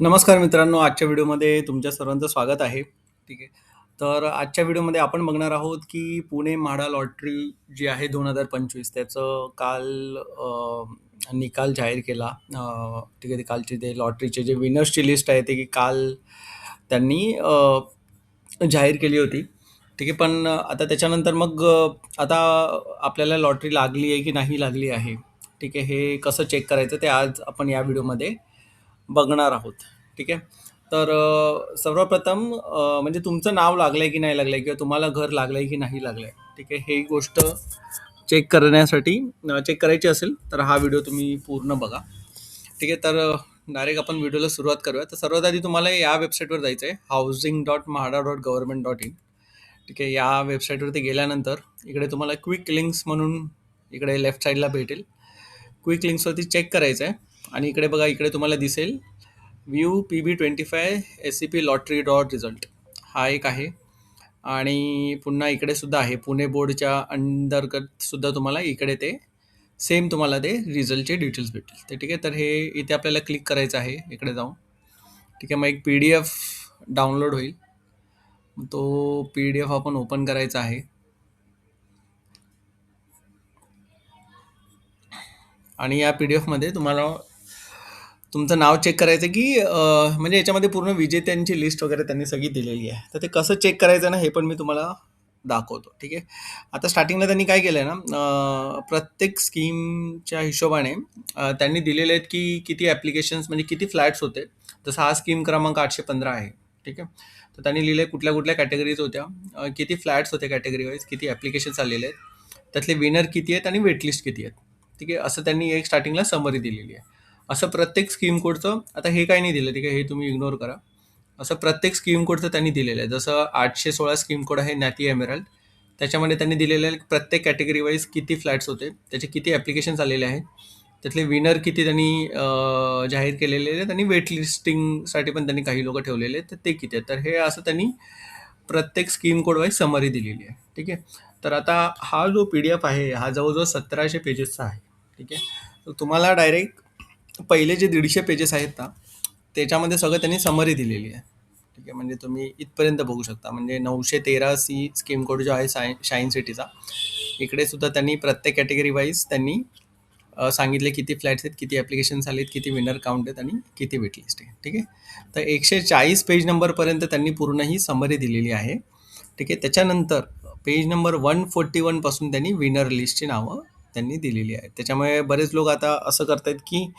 नमस्कार मित्रांनो, आजच्या व्हिडिओमध्ये तुमच्या सर्वांचं स्वागत आहे. ठीक आहे. तर आजच्या व्हिडिओमध्ये आपण बघणार आहोत, की पुणे म्हाडा लॉटरी जी आहे 2025 त्याचं काल निकाल जाहीर केला. ठीक आहे. ते कालचे ते लॉटरीचे जे विनर्सची लिस्ट आहे, ते काल त्यांनी जाहीर केली होती. ठीक आहे. पण आता त्याच्यानंतर मग आता आपल्याला लॉटरी लागली आहे की नाही लागली आहे, ठीक आहे, हे कसं चेक करायचं ते आज आपण या व्हिडिओमध्ये बघणार आहोत. ठीक आहे. तर सर्वप्रथम म्हणजे तुमचं नाव लागलंय की नाही लागलंय किंवा तुम्हाला घर लागलंय की नाही लागलंय, ठीक आहे, ही गोष्ट चेक करण्यासाठी चेक करायची असेल तर हा व्हिडिओ तुम्ही पूर्ण बघा. ठीक आहे. तर डायरेक्ट आपण व्हिडिओला सुरुवात करूया. तर सर्वात आधी तुम्हाला या वेबसाईटवर जायचं आहे, housing.mahada.government.in. ठीक आहे. या वेबसाईटवरती गेल्यानंतर इकडे तुम्हाला क्विक लिंक्स म्हणून इकडे लेफ्ट साईडला भेटेल. क्विक लिंक्सवरती चेक करायचं आहे आणि इकडे बघा, इकडे तुम्हाला दिसेल view PB25 SCP lottery dot result, हा एक आहे. आणि पुन्हा इकडे सुद्धा आहे, पुणे बोर्डच्या अंतर्गत सुद्धा तुम्हाला इकडे ते सेम तुम्हाला ते रिझल्टचे डिटेल्स भेटतील. तर ठीक आहे. तर हे इथे आपल्याला क्लिक करायचं आहे इकडे जाऊन. ठीक आहे. मग एक PDF डाउनलोड होईल, तो PDF आपण ओपन करायचा आहे. आणि या PDF मध्ये तुम्हाला तुमचं नाव चेक करायचं की म्हणजे याच्यामध्ये पूर्ण विजेत्यांची लिस्ट वगैरे त्यांनी सगळी दिलेली आहे. तर ते कसं चेक करायचं ना, हे पण मी तुम्हाला दाखवतो. ठीक आहे. आता स्टार्टिंगला त्यांनी काय केलं आहे ना, प्रत्येक स्कीमच्या हिशोबाने त्यांनी दिलेले आहेत की किती ॲप्लिकेशन्स म्हणजे किती फ्लॅट्स होते. जसं हा स्कीम क्रमांक 815 आहे. ठीक आहे. तर त्यांनी लिहिले कुठल्या कुठल्या कॅटेगरीज होत्या, किती फ्लॅट्स होते कॅटेगरी वाईज, किती ॲप्लिकेशन्स आलेले आहेत, त्यातले विनर किती आहेत आणि वेटलिस्ट किती आहेत. ठीक आहे. असं त्यांनी एक स्टार्टिंगला समरी दिलेली आहे. असं प्रत्येक स्कीम कोडचं, आता हे काही नाही दिलं, ठीक आहे, हे तुम्ही इग्नोर करा. असं प्रत्येक स्कीम कोडचं त्यांनी दिलेलं आहे. जसं 816 स्कीम कोड आहे नॅती एमेरल्ड, त्याच्यामध्ये त्यांनी दिलेलं आहे प्रत्येक कॅटेगरी वाईज किती फ्लॅट्स होते, त्याचे किती ॲप्लिकेशन्स आलेले आहेत, त्यातले विनर किती त्यांनी जाहीर केलेले आहेत आणि वेट लिस्टिंगसाठी पण त्यांनी काही लोक ठेवलेले आहेत, तर ते किती आहेत. तर हे असं त्यांनी प्रत्येक स्कीम कोड वाईज समरी दिलेली आहे. ठीक आहे. तर आता हा जो PDF आहे हा जवळजवळ 1700 पेजेसचा आहे. ठीक आहे. तर तुम्हाला डायरेक्ट पहिले जे 150 पेजेस आहेत ना, त्याच्यामध्ये सगळं त्यांनी समरी दिलेली आहे. ठीक आहे. म्हणजे तुम्ही इथपर्यंत बघू शकता, म्हणजे 913C स्कीम कोड जो आहे शाईन सिटीचा, इकडे सुद्धा त्यांनी प्रत्येक कॅटेगरी वाईज त्यांनी सांगितले किती फ्लॅट्स आहेत, किती ॲप्लिकेशन्स आलेत, किती विनर काउंट आहेत आणि किती वेटलिस्ट आहे. ठीक आहे. तर 140 पेज नंबरपर्यंत त्यांनी पूर्ण ही समरी दिलेली आहे. ठीक आहे. त्याच्यानंतर पेज नंबर 141 पासून त्यांनी विनर लिस्टची नावं त्यांनी दिलेली आहेत. त्याच्यामुळे बरेच लोक आता असं करतायत की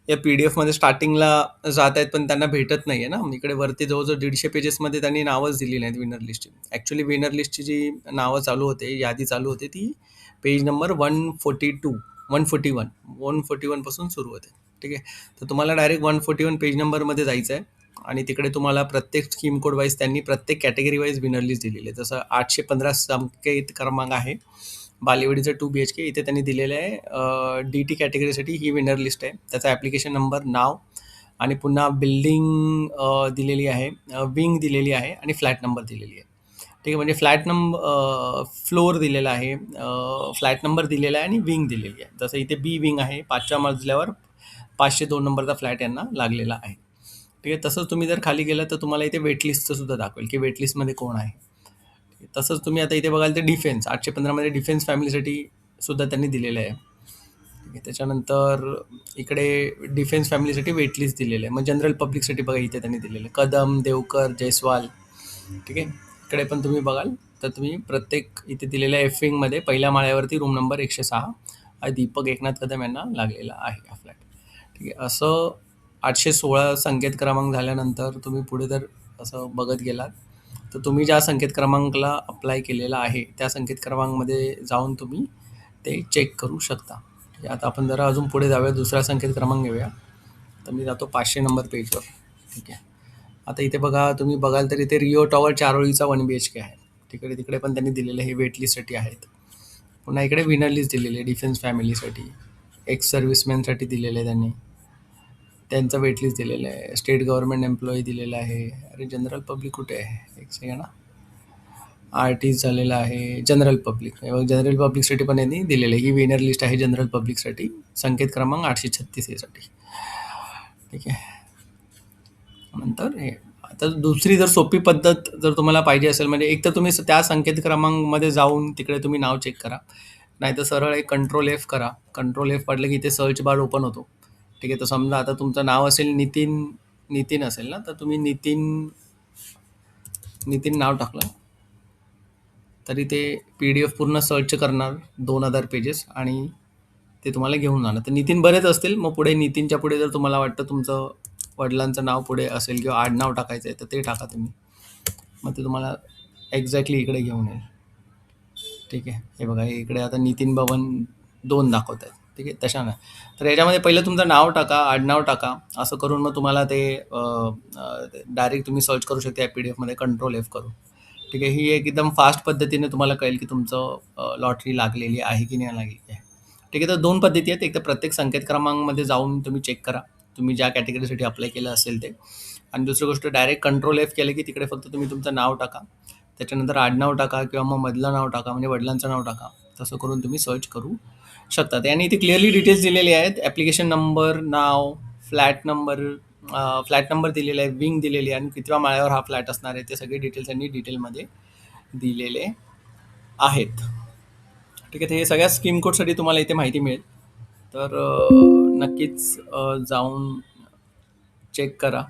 या PDF मध्ये स्टार्टिंगला जात आहेत पण त्यांना भेटत नाही आहे ना. इकडे वरती जवळजवळ 150 पेजेसमध्ये त्यांनी नावच दिली नाहीत विनर लिस्टची. ॲक्च्युली विनर लिस्टची जी नावं चालू होते, यादी चालू होते, ती पेज नंबर 141 पासून सुरू होते. ठीक आहे. तर तुम्हाला डायरेक्ट 141 पेज नंबरमध्ये जायचं आहे आणि तिकडे तुम्हाला प्रत्येक स्कीम कोड वाईज त्यांनी प्रत्येक कॅटेगरी वाईज विनर लिस्ट दिलेली आहे. जसं 815 संकेत क्रमांक आहे, बालेवाडीचं 2 BHK, इथे त्यांनी दिलेलं आहे DT कॅटेगरीसाठी ही विनर लिस्ट आहे. त्याचा ॲप्लिकेशन नंबर, नाव आणि पुन्हा बिल्डिंग दिलेली आहे, विंग दिलेली आहे आणि फ्लॅट नंबर दिलेली आहे. ठीक आहे. म्हणजे फ्लॅट नंबर, फ्लोअर दिलेला आहे, फ्लॅट नंबर दिलेला आहे आणि विंग दिलेली आहे. जसं इथे B विंग आहे, 5व्या मजल्यावर 502 नंबरचा फ्लॅट यांना लागलेला आहे. ठीक आहे. तसंच तुम्ही जर खाली गेलं तर तुम्हाला इथे वेटलिस्टचं सुद्धा दाखवेल की वेटलिस्टमध्ये कोण आहे. तसंच तुम्ही आता इथे बघाल तर डिफेन्स 815 मध्ये डिफेन्स फॅमिलीसाठी सुद्धा त्यांनी दिलेलं आहे. ठीक आहे. त्याच्यानंतर इकडे डिफेन्स फॅमिलीसाठी वेटलिस्ट दिलेलं आहे. मग जनरल पब्लिकसाठी बघा, इथे त्यांनी दिलेलं आहे कदम, देवकर, जयस्वाल. ठीक आहे. इकडे पण तुम्ही बघाल तर तुम्ही प्रत्येक इथे दिलेल्या विंगमध्ये पहिल्या माळ्यावरती रूम नंबर 106 दीपक एकनाथ कदम यांना लागलेला आहे हा फ्लॅट. ठीक आहे. असं 816 संकेत क्रमांक झाल्यानंतर तुम्ही पुढे जर असं बघत गेलात तर तुम्ही ज्या संकेत क्रमांकाला अप्लाय केलेला आहे त्या संकेत क्रमांकमध्ये जाऊन तुम्ही ते चेक करू शकता. ठीक आहे. आता आपण जरा अजून पुढे जाऊया, दुसरा संकेत क्रमांक घेऊया. तर मी जातो 500 नंबर पेजवर. ठीक आहे. आता इथे बघा, तुम्ही बघाल तर इथे रिओ टॉवर चारोळीचा 1 BHK आहे. तिकडे तिकडे पण त्यांनी दिलेले हे वेटलिस्टसाठी आहेत. पुन्हा इकडे विनर लिस्ट दिलेली आहे डिफेन्स फॅमिलीसाठी, एक्स सर्व्हिसमॅनसाठी दिलेलं आहे त्यांनी, त्यांचं वेटलिस्ट दिलेलं आहे. स्टेट गव्हर्नमेंट एम्प्लॉई दिलेलं आहे. अरे जनरल पब्लिक कुठे आहे, एक सेकंड. आर्टिस्ट झालेला आहे, जनरल पब्लिक, जनरल पब्लिकसाठी पण यांनी दिलेलं आहे. ही विनर लिस्ट आहे जनरल पब्लिकसाठी, संकेत क्रमांक 836 साठी. ठीक आहे. नंतर हे. आता दुसरी जर सोपी पद्धत जर तुम्हाला पाहिजे असेल, म्हणजे एक तर तुम्ही त्या संकेत क्रमांकमध्ये जाऊन तिकडे तुम्ही नाव चेक करा. नाहीतर सरळ एक कंट्रोल एफ करा. कंट्रोल एफ पडलं की इथे सर्च बार ओपन होतो. ठीक आहे. तर समजा आता तुमचं नाव असेल नितीन, नितीन असेल ना, तर तुम्ही नितीन, नितीन नाव टाकलं तरी ते PDF पूर्ण सर्च करणार 2000 पेजेस आणि ते तुम्हाला घेऊन जाणार. तर नितीन बरेच असतील, मग पुढे नितीनच्या पुढे जर तुम्हाला वाटतं तुमचं वडिलांचं नाव पुढे असेल किंवा आडनाव टाकायचं आहे, तर ते टाका तुम्ही. मग ते तुम्हाला एक्झॅक्टली इकडे घेऊन येईल. ठीक आहे. हे बघा, हे इकडे आता नितीन भवन 2 दाखवत आहेत. ठीक आहे. तशा नाही. तर याच्यामध्ये पहिलं तुमचं नाव टाका, आडनाव टाका. असं करून मग तुम्हाला ते डायरेक्ट तुम्ही सर्च करू शकता या PDF मध्ये कंट्रोल एफ करून. ठीक आहे. ही एक एकदम फास्ट पद्धतीने तुम्हाला कळेल की तुमचं लॉटरी लागलेली आहे की नाही लागलेली आहे. ठीक आहे. तर 2 पद्धती आहेत. एक तर प्रत्येक संकेत क्रमांकमध्ये जाऊन तुम्ही चेक करा, तुम्ही ज्या कॅटेगरीसाठी अप्लाय केलं असेल ते. आणि दुसरी गोष्ट, डायरेक्ट कंट्रोल एफ केलं की तिकडे फक्त तुम्ही तुमचं नाव टाका, त्याच्यानंतर आडनाव टाका किंवा मग मधलं नाव टाका, म्हणजे वडिलांचं नाव टाका. तसं करून तुम्ही सर्च करू शकता. आणि इथे क्लिअरली डिटेल्स दिलेले आहेत. ॲप्लिकेशन नंबर, नाव, फ्लॅट नंबर, फ्लॅट नंबर दिलेला आहे, विंग दिलेली आहे आणि कितव्या माळ्यावर हा फ्लॅट असणार आहे, ते सगळे डिटेल्स त्यांनी डिटेलमध्ये दिलेले आहेत. ठीक आहे. तर हे सगळ्या स्कीम कोडसाठी तुम्हाला इथे माहिती मिळेल. तर नक्कीच जाऊन चेक करा.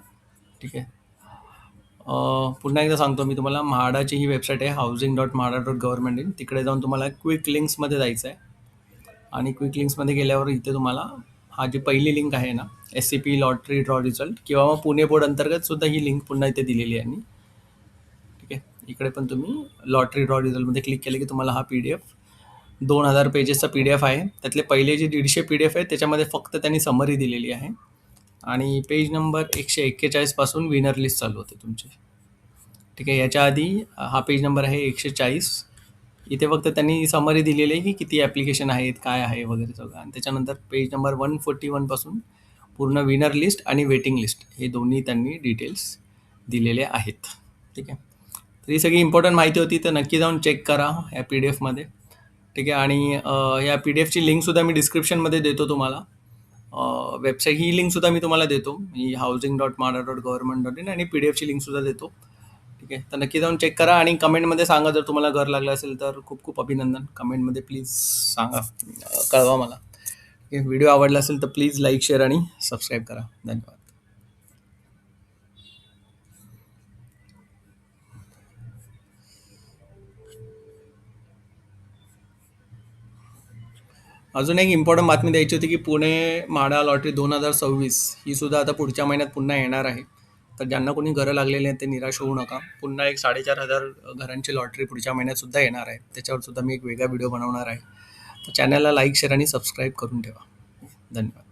ठीक आहे. पुन्हा एकदा सांगतो मी तुम्हाला, म्हाडाची ही वेबसाईट आहे housing.mahada.government in. तिकडे जाऊन तुम्हाला क्विक लिंक्समध्ये जायचं आहे आणि क्विक लिंक्समध्ये गेल्यावर इथे तुम्हाला हा जी पहिली लिंक आहे ना, SCP लॉटरी ड्रॉ रिझल्ट, किंवा मग पुणे बोर्ड अंतर्गत सुद्धा ही लिंक पुन्हा इथे दिलेली आहे. ठीक आहे. इकडे पण तुम्ही लॉटरी ड्रॉ रिझल्टमध्ये क्लिक केलं की तुम्हाला हा PDF 2000 पेजेसचा PDF आहे. त्यातले पहिले जे 150 PDF आहेत त्याच्यामध्ये फक्त त्यांनी समरी दिलेली आहे आणि पेज नंबर 141 पासून विनर लिस्ट चालू होते तुमची. ठीक आहे. याच्या आधी हा पेज नंबर आहे 140. इथे फक्त त्यांनी समरी दिलेली आहे की किती ॲप्लिकेशन आहेत, काय आहे वगैरे सगळं. आणि त्याच्यानंतर पेज नंबर 141 पासून पूर्ण विनर लिस्ट आणि वेटिंग लिस्ट हे दोन्ही त्यांनी डिटेल्स दिलेले आहेत. ठीक आहे. तर ही सगळी इम्पॉर्टंट माहिती होती, तर नक्की जाऊन चेक करा या PDF मध्ये. ठीक आहे. आणि या PDFची लिंकसुद्धा मी डिस्क्रिप्शनमध्ये देतो तुम्हाला. वेबसाईट ही लिंकसुद्धा मी तुम्हाला देतो, ही housing.mahada.government.in, आणि PDF ची लिंकसुद्धा देतो. ठीक आहे. तर नक्की जाऊन चेक करा आणि कमेंटमध्ये सांगा जर तुम्हाला घर लागलं असेल तर. खूप खूप अभिनंदन. कमेंटमध्ये प्लीज सांगा, कळवा मला. ठीक आहे. व्हिडिओ आवडला असेल तर प्लीज लाईक, शेअर आणि सबस्क्राईब करा. धन्यवाद. अजून एक इम्पॉर्टंट बातमी द्यायची होती की पुणे म्हाडा लॉटरी 2026 ही सुद्धा आता पुढच्या महिन्यात पुन्हा येणार आहे. तर ज्यांना कोणी घरं लागलेली आहेत ते निराश होऊ नका. पुन्हा एक 4,500 घरांची लॉटरी पुढच्या महिन्यात सुद्धा येणार आहे. त्याच्यावर सुद्धा मी एक वेगळा व्हिडिओ बनवणार आहे. तर चॅनलला लाईक, शेअर आणि सबस्क्राईब करून ठेवा. धन्यवाद.